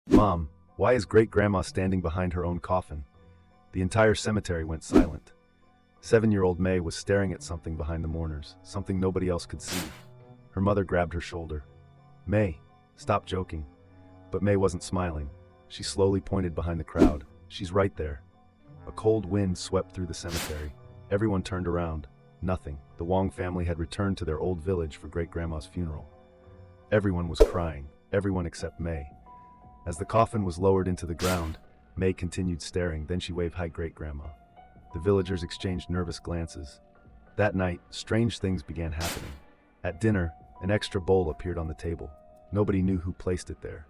Mom, why is great-grandma standing behind her own coffin? The entire cemetery went silent. 7-year-old May was staring at something behind the mourners, something nobody else could see. Her mother grabbed her shoulder. May, stop joking. But May wasn't smiling. She slowly pointed behind the crowd. She's right there. A cold wind swept through the cemetery. Everyone turned around. Nothing. The Wong family had returned to their old village for great-grandma's funeral. Everyone was crying, everyone except May. As the coffin was lowered into the ground, May continued staring, then she waved hi great-grandma. The villagers exchanged nervous glances. That night, strange things began happening. At dinner, an extra bowl appeared on the table. Nobody knew who placed it there.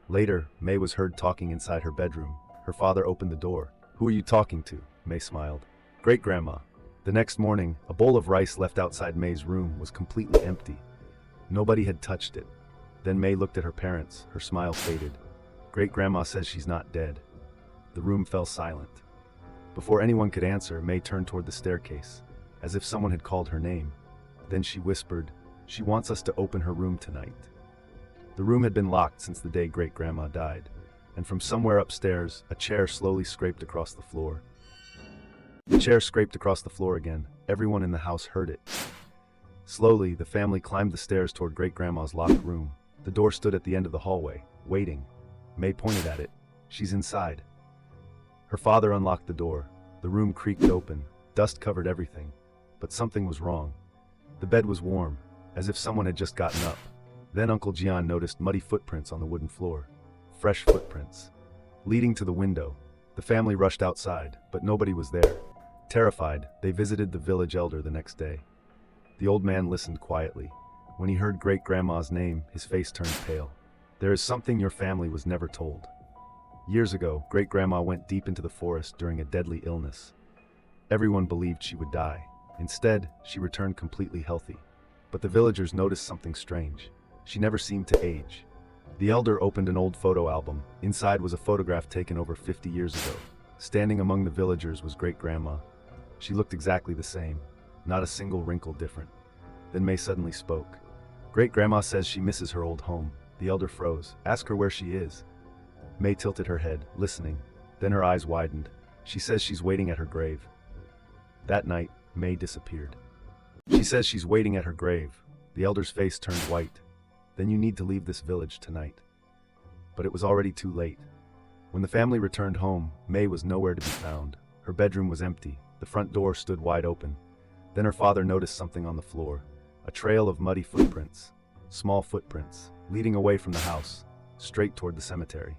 Later, May was heard talking inside her bedroom. Her father opened the door. "Who are you talking to?" May smiled. "Great-grandma." The next morning, a bowl of rice left outside May's room was completely empty. Nobody had touched it. Then May looked at her parents. Her smile faded. "Great-grandma says she's not dead." The room fell silent. Before anyone could answer, May turned toward the staircase, as if someone had called her name. Then she whispered, "She wants us to open her room tonight." The room had been locked since the day great-grandma died, and from somewhere upstairs, a chair slowly scraped across the floor. The chair scraped across the floor again. Everyone in the house heard it. Slowly, the family climbed the stairs toward great-grandma's locked room. The door stood at the end of the hallway, waiting. May pointed at it. "She's inside." Her father unlocked the door. The room creaked open. Dust covered everything. But something was wrong. The bed was warm, as if someone had just gotten up. Then Uncle Jian noticed muddy footprints on the wooden floor. Fresh footprints. Leading to the window. The family rushed outside, but nobody was there. Terrified, they visited the village elder the next day. The old man listened quietly. When he heard great-grandma's name, his face turned pale. "There is something your family was never told. Years ago, great-grandma went deep into the forest during a deadly illness. Everyone believed she would die. Instead, she returned completely healthy. But the villagers noticed something strange. She never seemed to age." The elder opened an old photo album. Inside was a photograph taken over 50 years ago. Standing among the villagers was great-grandma. She looked exactly the same, not a single wrinkle different. Then May suddenly spoke. "Great-grandma says she misses her old home." The elder froze. "Ask her where she is." May tilted her head, listening. Then her eyes widened. "She says she's waiting at her grave." That night, May disappeared. "She says she's waiting at her grave." The elder's face turned white. "Then you need to leave this village tonight." But it was already too late. When the family returned home, May was nowhere to be found. Her bedroom was empty. The front door stood wide open. Then her father noticed something on the floor. A trail of muddy footprints. Small footprints, leading away from the house, straight toward the cemetery.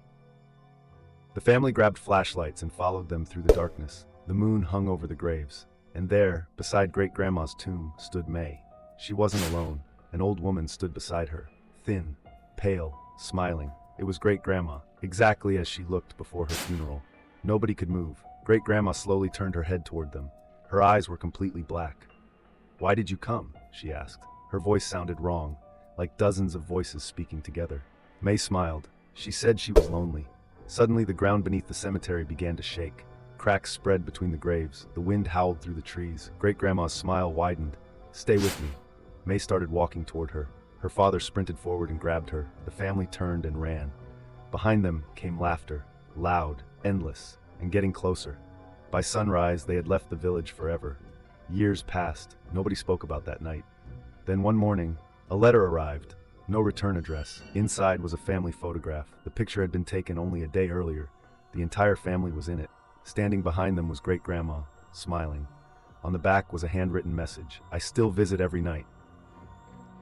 The family grabbed flashlights and followed them through the darkness. The moon hung over the graves. And there, beside great-grandma's tomb, stood May. She wasn't alone. An old woman stood beside her. Thin, pale, smiling. It was great-grandma, exactly as she looked before her funeral. Nobody could move. Great-grandma slowly turned her head toward them. Her eyes were completely black. "Why did you come?" she asked. Her voice sounded wrong, like dozens of voices speaking together. May smiled. She said she was lonely. Suddenly the ground beneath the cemetery began to shake. Cracks spread between the graves. The wind howled through the trees. Great-grandma's smile widened. "Stay with me." May started walking toward her. Her father sprinted forward and grabbed her. The family turned and ran. Behind them came laughter, loud, endless, and getting closer. By sunrise, they had left the village forever. Years passed. Nobody spoke about that night. Then one morning, a letter arrived. No return address. Inside was a family photograph. The picture had been taken only a day earlier. The entire family was in it. Standing behind them was great-grandma, smiling. On the back was a handwritten message. "I still visit every night.